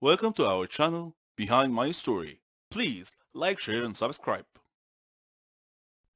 Welcome to our channel, Behind My Story. Please like, share, and subscribe.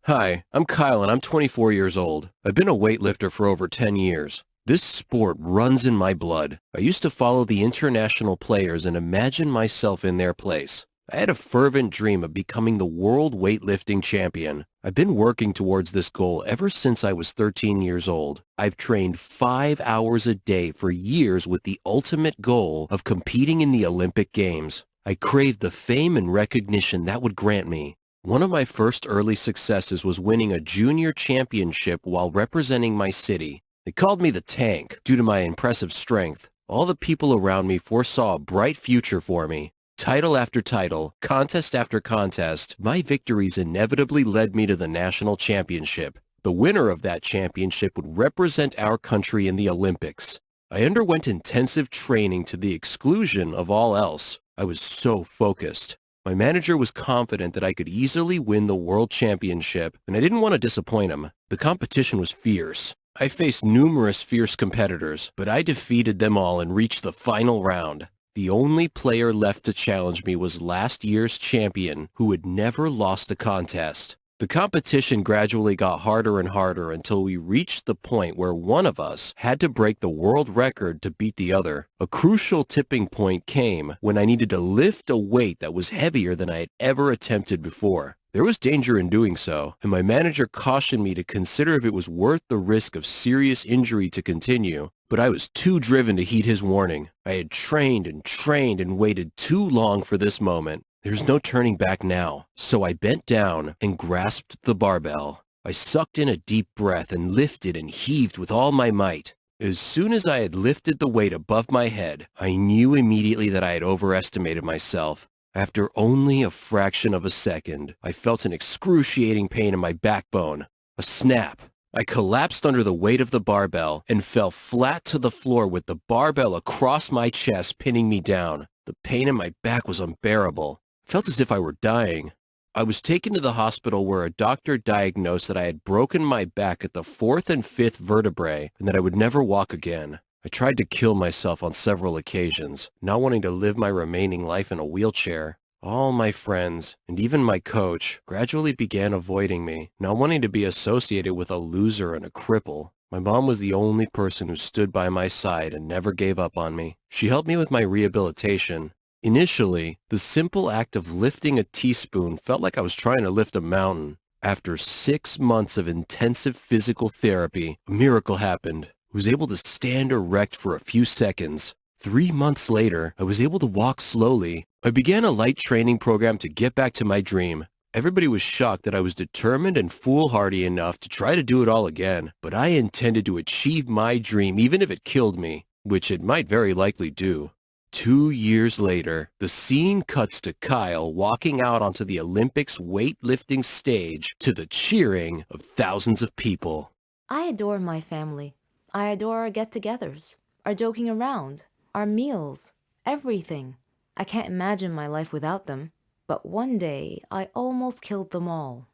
Hi, I'm Kyle and I'm 24 years old. I've been a weightlifter for over 10 years. This sport runs in my blood. I used to follow the international players and imagine myself in their place. I had a fervent dream of becoming the world weightlifting champion. I've been working towards this goal ever since I was 13 years old. I've trained 5 hours a day for years with the ultimate goal of competing in the Olympic Games. I craved the fame and recognition that would grant me. One of my first early successes was winning a junior championship while representing my city. They called me the Tank due to my impressive strength. All the people around me foresaw a bright future for me. Title after title, contest after contest, my victories inevitably led me to the national championship. The winner of that championship would represent our country in the Olympics. I underwent intensive training to the exclusion of all else. I was so focused. My manager was confident that I could easily win the world championship, and I didn't want to disappoint him. The competition was fierce. I faced numerous fierce competitors, but I defeated them all and reached the final round. The only player left to challenge me was last year's champion, who had never lost a contest. The competition gradually got harder and harder until we reached the point where one of us had to break the world record to beat the other. A crucial tipping point came when I needed to lift a weight that was heavier than I had ever attempted before. There was danger in doing so, and my manager cautioned me to consider if it was worth the risk of serious injury to continue. But I was too driven to heed his warning. I had trained and waited too long for this moment. There's no turning back now, so I bent down and grasped the barbell. I sucked in a deep breath and lifted and heaved with all my might. As soon as I had lifted the weight above my head, I knew immediately that I had overestimated myself. After only a fraction of a second, I felt an excruciating pain in my backbone. A snap. I collapsed under the weight of the barbell and fell flat to the floor with the barbell across my chest pinning me down. The pain in my back was unbearable. I felt as if I were dying. I was taken to the hospital where a doctor diagnosed that I had broken my back at the fourth and fifth vertebrae and that I would never walk again. I tried to kill myself on several occasions, not wanting to live my remaining life in a wheelchair. All my friends, and even my coach, gradually began avoiding me, not wanting to be associated with a loser and a cripple. My mom was the only person who stood by my side and never gave up on me. She helped me with my rehabilitation. Initially, the simple act of lifting a teaspoon felt like I was trying to lift a mountain. After 6 months of intensive physical therapy, a miracle happened. I was able to stand erect for a few seconds. 3 months later, I was able to walk slowly. I began a light training program to get back to my dream. Everybody was shocked that I was determined and foolhardy enough to try to do it all again, but I intended to achieve my dream even if it killed me, which it might very likely do. 2 years later, the scene cuts to Kyle walking out onto the Olympics weightlifting stage to the cheering of thousands of people. I adore my family. I adore our get-togethers, our joking around, our meals, everything. I can't imagine my life without them. But one day, I almost killed them all.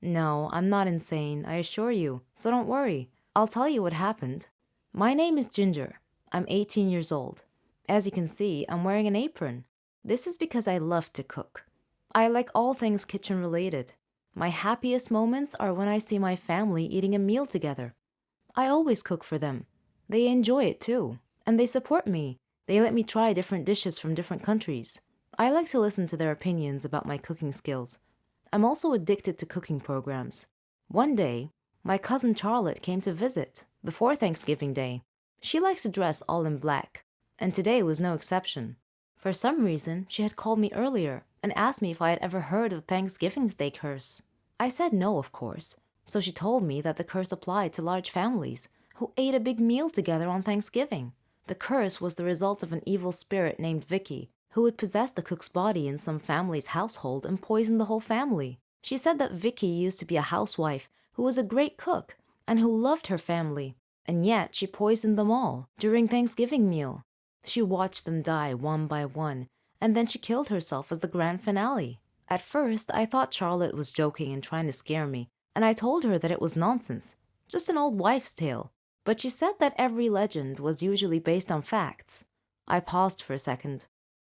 No, I'm not insane, I assure you, so don't worry. I'll tell you what happened. My name is Ginger. I'm 18 years old. As you can see, I'm wearing an apron. This is because I love to cook. I like all things kitchen-related. My happiest moments are when I see my family eating a meal together. I always cook for them. They enjoy it too, and they support me. They let me try different dishes from different countries. I like to listen to their opinions about my cooking skills. I'm also addicted to cooking programs. One day, my cousin Charlotte came to visit, before Thanksgiving Day. She likes to dress all in black, and today was no exception. For some reason, she had called me earlier and asked me if I had ever heard of Thanksgiving's Day curse. I said no, of course. So she told me that the curse applied to large families who ate a big meal together on Thanksgiving. The curse was the result of an evil spirit named Vicky, who would possess the cook's body in some family's household and poison the whole family. She said that Vicky used to be a housewife who was a great cook and who loved her family, and yet she poisoned them all during Thanksgiving meal. She watched them die one by one, and then she killed herself as the grand finale. At first, I thought Charlotte was joking and trying to scare me, and I told her that it was nonsense, just an old wives' tale. But she said that every legend was usually based on facts. I paused for a second.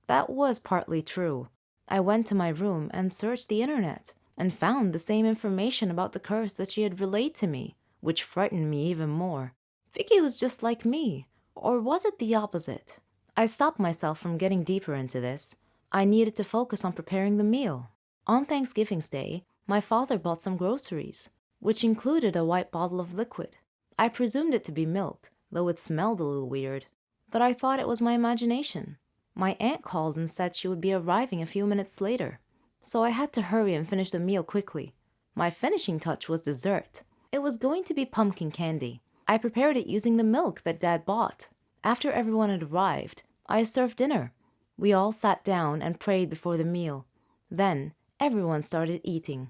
That was partly true. I went to my room and searched the internet and found the same information about the curse that she had relayed to me, which frightened me even more. Vicky was just like me, or was it the opposite? I stopped myself from getting deeper into this. I needed to focus on preparing the meal. On Thanksgiving's Day, my father bought some groceries, which included a white bottle of liquid. I presumed it to be milk, though it smelled a little weird. But I thought it was my imagination. My aunt called and said she would be arriving a few minutes later, so I had to hurry and finish the meal quickly. My finishing touch was dessert. It was going to be pumpkin candy. I prepared it using the milk that Dad bought. After everyone had arrived, I served dinner. We all sat down and prayed before the meal. Then, everyone started eating.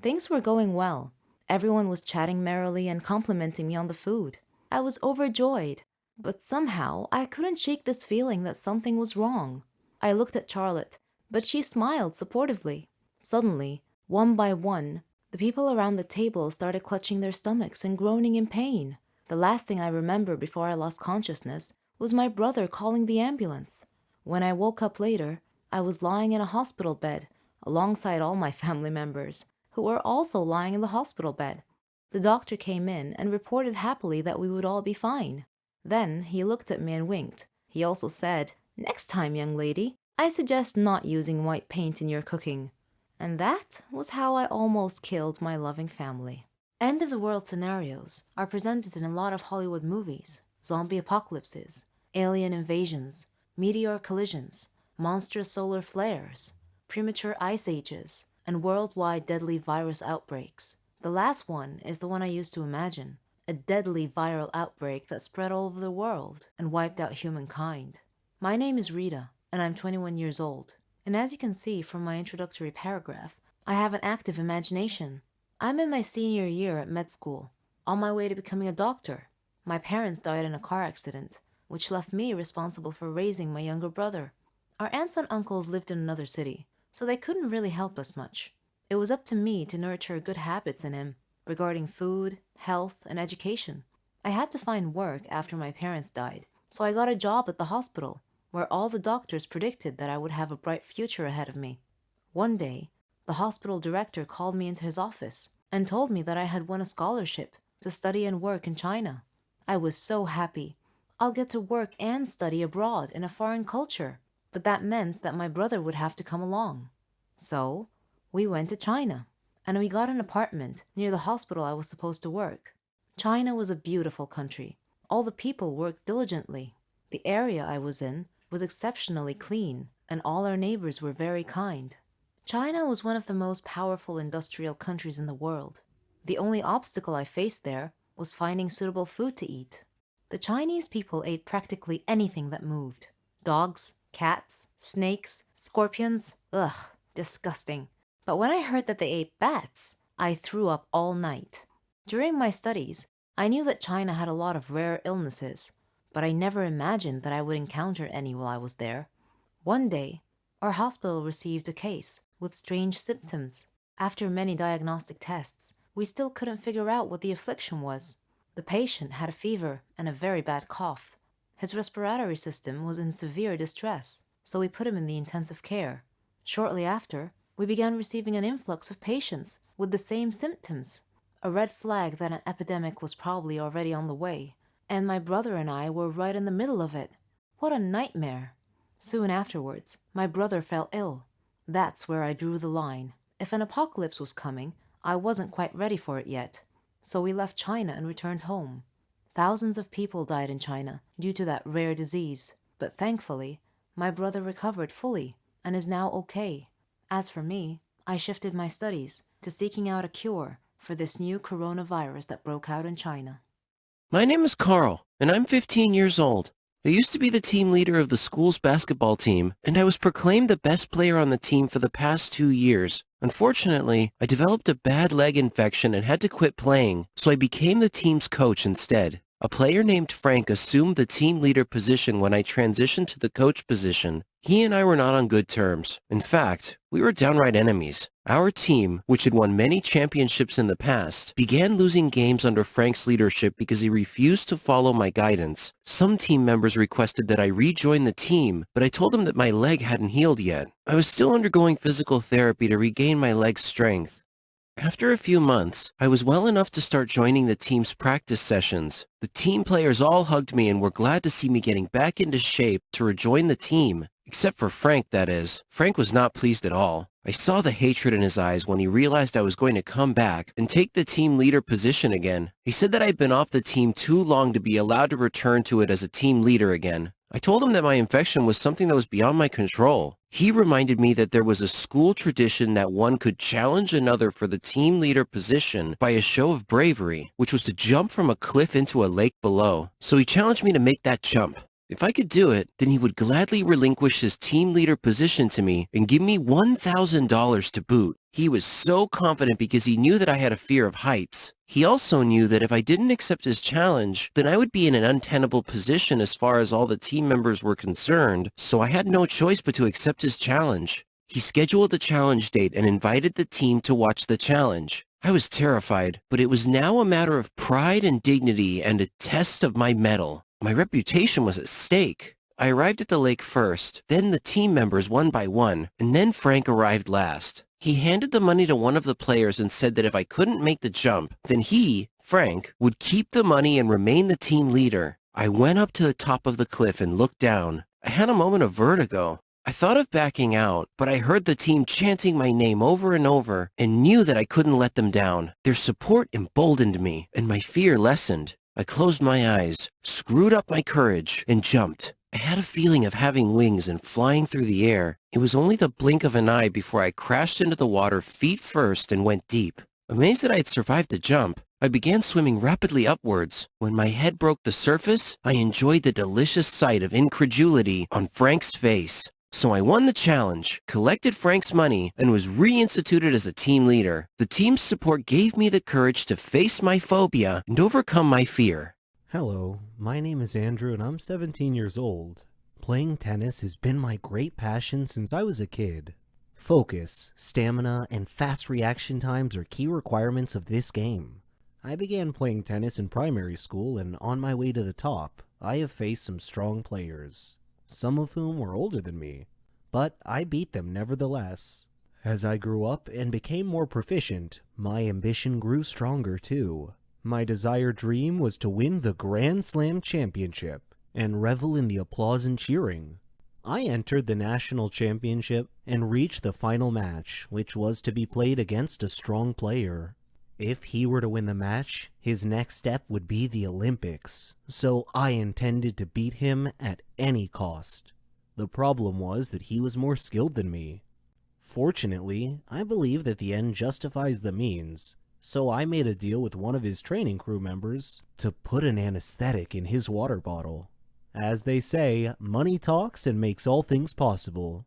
Things were going well. Everyone was chatting merrily and complimenting me on the food. I was overjoyed, but somehow I couldn't shake this feeling that something was wrong. I looked at Charlotte, but she smiled supportively. Suddenly, one by one, the people around the table started clutching their stomachs and groaning in pain. The last thing I remember before I lost consciousness was my brother calling the ambulance. When I woke up later, I was lying in a hospital bed alongside all my family members, who were also lying in the hospital bed. The doctor came in and reported happily that we would all be fine. Then he looked at me and winked. He also said, "Next time, young lady, I suggest not using white paint in your cooking." And that was how I almost killed my loving family. End-of-the-world scenarios are presented in a lot of Hollywood movies. Zombie apocalypses, alien invasions, meteor collisions, monstrous solar flares, premature ice ages, and worldwide deadly virus outbreaks. The last one is the one I used to imagine, a deadly viral outbreak that spread all over the world and wiped out humankind. My name is Rita, and I'm 21 years old. And as you can see from my introductory paragraph, I have an active imagination. I'm in my senior year at med school, on my way to becoming a doctor. My parents died in a car accident, which left me responsible for raising my younger brother. Our aunts and uncles lived in another city, so they couldn't really help us much. It was up to me to nurture good habits in him regarding food, health, and education. I had to find work after my parents died, so I got a job at the hospital, where all the doctors predicted that I would have a bright future ahead of me. One day, the hospital director called me into his office and told me that I had won a scholarship to study and work in China. I was so happy. I'll get to work and study abroad in a foreign culture, but that meant that my brother would have to come along. So, we went to China, and we got an apartment near the hospital I was supposed to work. China was a beautiful country. All the people worked diligently. The area I was in was exceptionally clean, and all our neighbors were very kind. China was one of the most powerful industrial countries in the world. The only obstacle I faced there was finding suitable food to eat. The Chinese people ate practically anything that moved. Dogs, cats, snakes, scorpions, ugh, disgusting. But when I heard that they ate bats, I threw up all night. During my studies, I knew that China had a lot of rare illnesses, but I never imagined that I would encounter any while I was there. One day, our hospital received a case with strange symptoms. After many diagnostic tests, we still couldn't figure out what the affliction was. The patient had a fever and a very bad cough. His respiratory system was in severe distress, so we put him in the intensive care. Shortly after, we began receiving an influx of patients with the same symptoms, a red flag that an epidemic was probably already on the way, and my brother and I were right in the middle of it. What a nightmare! Soon afterwards, my brother fell ill. That's where I drew the line. If an apocalypse was coming, I wasn't quite ready for it yet, so we left China and returned home. Thousands of people died in China due to that rare disease, but thankfully, my brother recovered fully and is now okay. As for me, I shifted my studies to seeking out a cure for this new coronavirus that broke out in China. My name is Carl, and I'm 15 years old. I used to be the team leader of the school's basketball team, and I was proclaimed the best player on the team for the past 2 years. Unfortunately, I developed a bad leg infection and had to quit playing, so I became the team's coach instead. A player named Frank assumed the team leader position when I transitioned to the coach position. He and I were not on good terms. In fact, we were downright enemies. Our team, which had won many championships in the past, began losing games under Frank's leadership because he refused to follow my guidance. Some team members requested that I rejoin the team, but I told them that my leg hadn't healed yet. I was still undergoing physical therapy to regain my leg's strength. After a few months, I was well enough to start joining the team's practice sessions. The team players all hugged me and were glad to see me getting back into shape to rejoin the team. Except for Frank, that is. Frank was not pleased at all. I saw the hatred in his eyes when he realized I was going to come back and take the team leader position again. He said that I'd been off the team too long to be allowed to return to it as a team leader again. I told him that my infection was something that was beyond my control. He reminded me that there was a school tradition that one could challenge another for the team leader position by a show of bravery, which was to jump from a cliff into a lake below. So he challenged me to make that jump. If I could do it, then he would gladly relinquish his team leader position to me and give me $1,000 to boot. He was so confident because he knew that I had a fear of heights. He also knew that if I didn't accept his challenge, then I would be in an untenable position as far as all the team members were concerned, so I had no choice but to accept his challenge. He scheduled the challenge date and invited the team to watch the challenge. I was terrified, but it was now a matter of pride and dignity and a test of my mettle. My reputation was at stake. I arrived at the lake first, then the team members one by one, and then Frank arrived last. He handed the money to one of the players and said that if I couldn't make the jump, then he, Frank, would keep the money and remain the team leader. I went up to the top of the cliff and looked down. I had a moment of vertigo. I thought of backing out, but I heard the team chanting my name over and over and knew that I couldn't let them down. Their support emboldened me, and my fear lessened. I closed my eyes, screwed up my courage, and jumped. I had a feeling of having wings and flying through the air. It was only the blink of an eye before I crashed into the water feet first and went deep. Amazed that I had survived the jump, I began swimming rapidly upwards. When my head broke the surface, I enjoyed the delicious sight of incredulity on Frank's face. So I won the challenge, collected Frank's money, and was reinstituted as a team leader. The team's support gave me the courage to face my phobia and overcome my fear. Hello, my name is Andrew and I'm 17 years old. Playing tennis has been my great passion since I was a kid. Focus, stamina, and fast reaction times are key requirements of this game. I began playing tennis in primary school and on my way to the top, I have faced some strong players, some of whom were older than me, but I beat them nevertheless. As I grew up and became more proficient, my ambition grew stronger too. My desired dream was to win the Grand Slam Championship and revel in the applause and cheering. I entered the national championship and reached the final match, which was to be played against a strong player. If he were to win the match, his next step would be the Olympics, so I intended to beat him at any cost. The problem was that he was more skilled than me. Fortunately, I believe that the end justifies the means, so I made a deal with one of his training crew members to put an anesthetic in his water bottle. As they say, money talks and makes all things possible.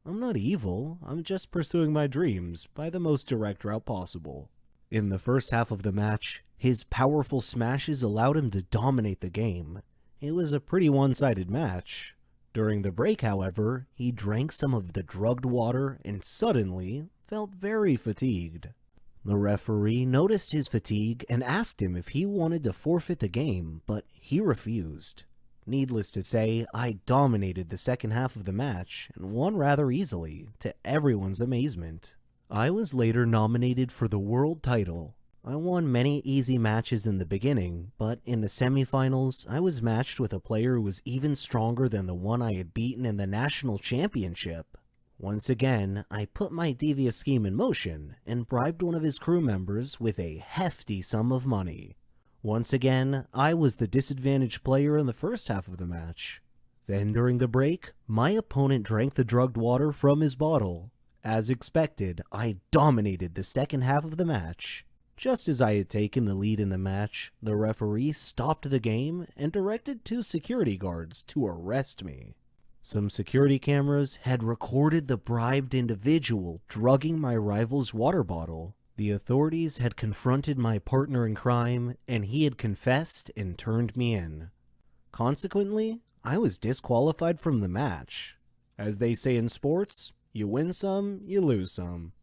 I'm not evil, I'm just pursuing my dreams by the most direct route possible. In the first half of the match, his powerful smashes allowed him to dominate the game. It was a pretty one-sided match. During the break, however, he drank some of the drugged water and suddenly felt very fatigued. The referee noticed his fatigue and asked him if he wanted to forfeit the game, but he refused. Needless to say, I dominated the second half of the match and won rather easily, to everyone's amazement. I was later nominated for the world title. I won many easy matches in the beginning, but in the semifinals, I was matched with a player who was even stronger than the one I had beaten in the national championship. Once again, I put my devious scheme in motion and bribed one of his crew members with a hefty sum of money. Once again, I was the disadvantaged player in the first half of the match. Then during the break, my opponent drank the drugged water from his bottle. As expected, I dominated the second half of the match. Just as I had taken the lead in the match, the referee stopped the game and directed 2 security guards to arrest me. Some security cameras had recorded the bribed individual drugging my rival's water bottle. The authorities had confronted my partner in crime, and he had confessed and turned me in. Consequently, I was disqualified from the match. As they say in sports, you win some, you lose some.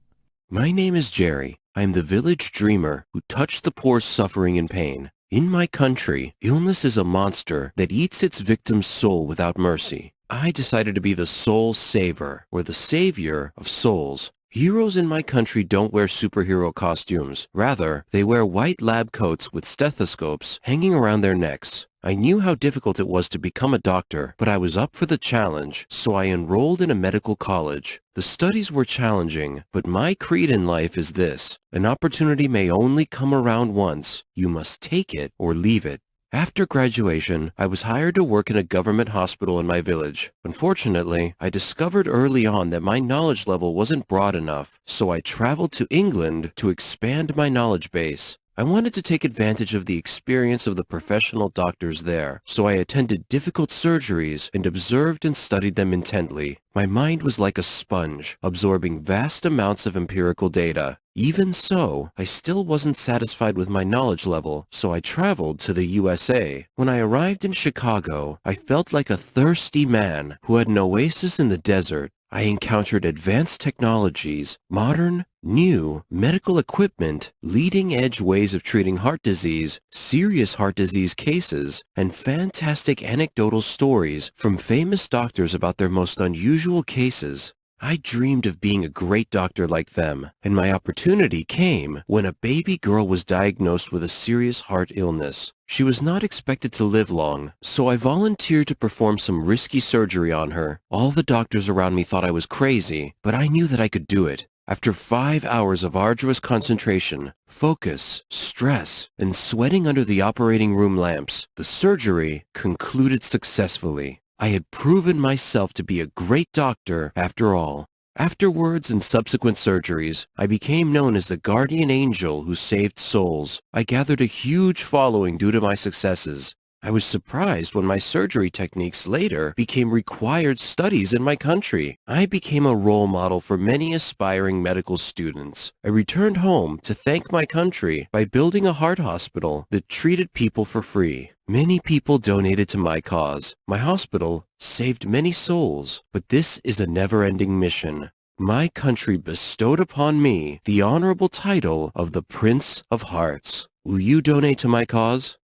My name is Jerry. I am the village dreamer who touched the poor suffering in pain. In my country, illness is a monster that eats its victim's soul without mercy. I decided to be the soul saver, or the savior of souls. Heroes in my country don't wear superhero costumes. Rather, they wear white lab coats with stethoscopes hanging around their necks. I knew how difficult it was to become a doctor, but I was up for the challenge, so I enrolled in a medical college. The studies were challenging, but my creed in life is this: an opportunity may only come around once. You must take it or leave it. After graduation, I was hired to work in a government hospital in my village. Unfortunately, I discovered early on that my knowledge level wasn't broad enough, so I traveled to England to expand my knowledge base. I wanted to take advantage of the experience of the professional doctors there, so I attended difficult surgeries and observed and studied them intently. My mind was like a sponge, absorbing vast amounts of empirical data. Even so, I still wasn't satisfied with my knowledge level, so I traveled to the USA. When I arrived in Chicago, I felt like a thirsty man who had an oasis in the desert. I encountered advanced technologies, modern, new medical equipment, leading-edge ways of treating heart disease, serious heart disease cases, and fantastic anecdotal stories from famous doctors about their most unusual cases. I dreamed of being a great doctor like them, and my opportunity came when a baby girl was diagnosed with a serious heart illness. She was not expected to live long, so I volunteered to perform some risky surgery on her. All the doctors around me thought I was crazy, but I knew that I could do it. After 5 hours of arduous concentration, focus, stress, and sweating under the operating room lamps, the surgery concluded successfully. I had proven myself to be a great doctor after all. Afterwards and subsequent surgeries, I became known as the guardian angel who saved souls. I gathered a huge following due to my successes. I was surprised when my surgery techniques later became required studies in my country. I became a role model for many aspiring medical students. I returned home to thank my country by building a heart hospital that treated people for free. Many people donated to my cause. My hospital saved many souls, but this is a never-ending mission. My country bestowed upon me the honorable title of the Prince of Hearts. Will you donate to my cause?